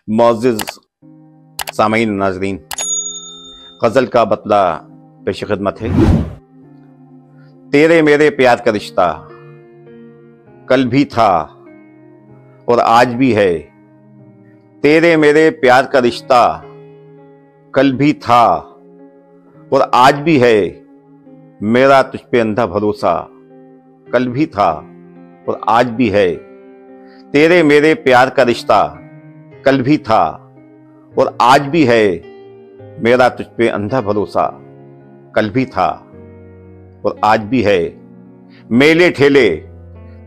मोअज़्ज़िज़ सामीन नाज़रीन, गज़ल का बतला पेश खिदमत है। तेरे मेरे प्यार का रिश्ता कल भी था और आज भी है। तेरे मेरे प्यार का रिश्ता कल भी था और आज भी है। मेरा तुझ पे अंधा भरोसा कल भी था और आज भी है। तेरे मेरे प्यार का रिश्ता कल भी था और आज भी है। मेरा तुझ पे अंधा भरोसा कल भी था और आज भी है। मेले ठेले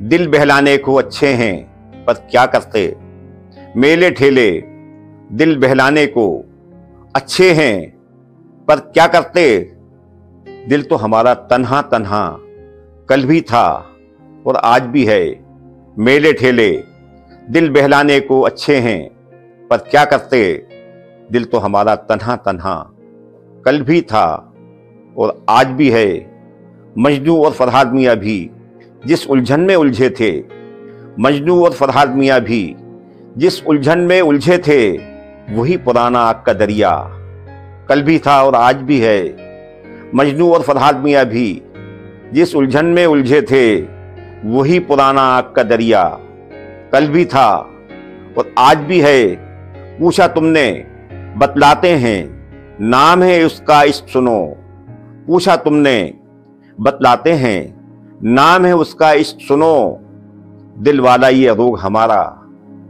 दिल बहलाने को अच्छे हैं पर क्या करते। मेले ठेले दिल बहलाने को अच्छे हैं पर क्या करते। दिल तो हमारा तन्हा तन्हा कल भी था और आज भी है। मेले ठेले दिल बहलाने को अच्छे हैं पर क्या करते। दिल तो हमारा तन्हा तन्हा कल भी था और आज भी है। मजनू और फरहाद मियाँ भी जिस उलझन में उलझे थे। मजनू और फरहाद मियाँ भी जिस उलझन में उलझे थे। वही पुराना आग का दरिया कल भी था और आज भी है। मजनू और फरहाद मियाँ भी जिस उलझन में उलझे थे। वही पुराना आग का दरिया कल भी था और आज भी है। पूछा तुमने बतलाते हैं नाम है उसका इश्क सुनो। पूछा तुमने बतलाते हैं नाम है उसका इश्क सुनो। दिल वाला ये रोग हमारा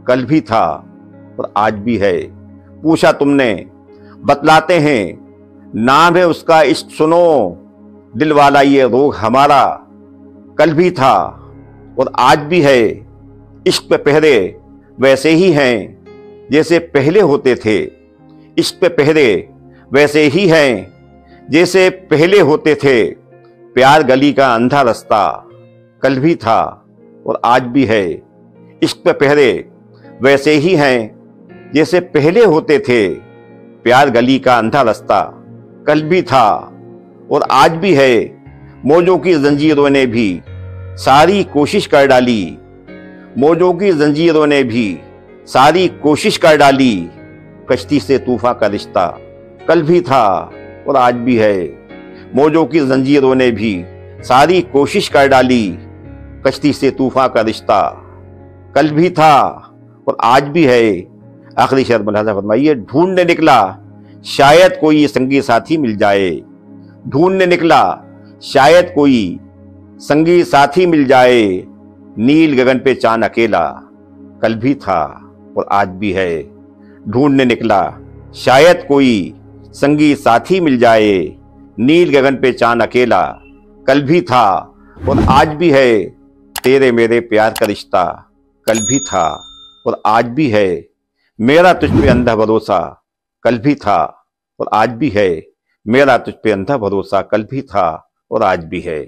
कल भी था और आज भी है। पूछा तुमने बतलाते हैं नाम है उसका इश्क सुनो। दिल वाला ये रोग हमारा कल भी था और आज भी है। इश्क पे पहरे वैसे ही हैं जैसे पहले होते थे। इश्क पे पहरे वैसे ही हैं जैसे पहले होते थे। प्यार गली का अंधा रास्ता कल भी था और आज भी है। इश्क पे पहरे वैसे ही हैं जैसे पहले होते थे। प्यार गली का अंधा रास्ता कल भी था और आज भी है। मौजों की जंजीरों ने भी सारी कोशिश कर डाली। मौजों की जंजीरों ने भी सारी कोशिश कर डाली। कश्ती से तूफान का रिश्ता कल भी था और आज भी है। मौजों की जंजीरों ने भी सारी कोशिश कर डाली। कश्ती से तूफान का रिश्ता कल भी था और आज भी है। आखिरी शेर मुलाहिजा फरमाइए। ढूंढने निकला शायद कोई संगी साथी मिल जाए। ढूंढने निकला शायद कोई संगी साथी मिल जाए। नील गगन पे चांद अकेला कल भी था और आज भी है। ढूंढने निकला शायद कोई संगी साथी मिल जाए। नील गगन पे चांद अकेला कल भी था और आज भी है। तेरे मेरे प्यार का रिश्ता कल भी था और आज भी है। मेरा तुझ पे अंधा भरोसा कल भी था और आज भी है। मेरा तुझ पे अंधा भरोसा कल भी था और आज भी है।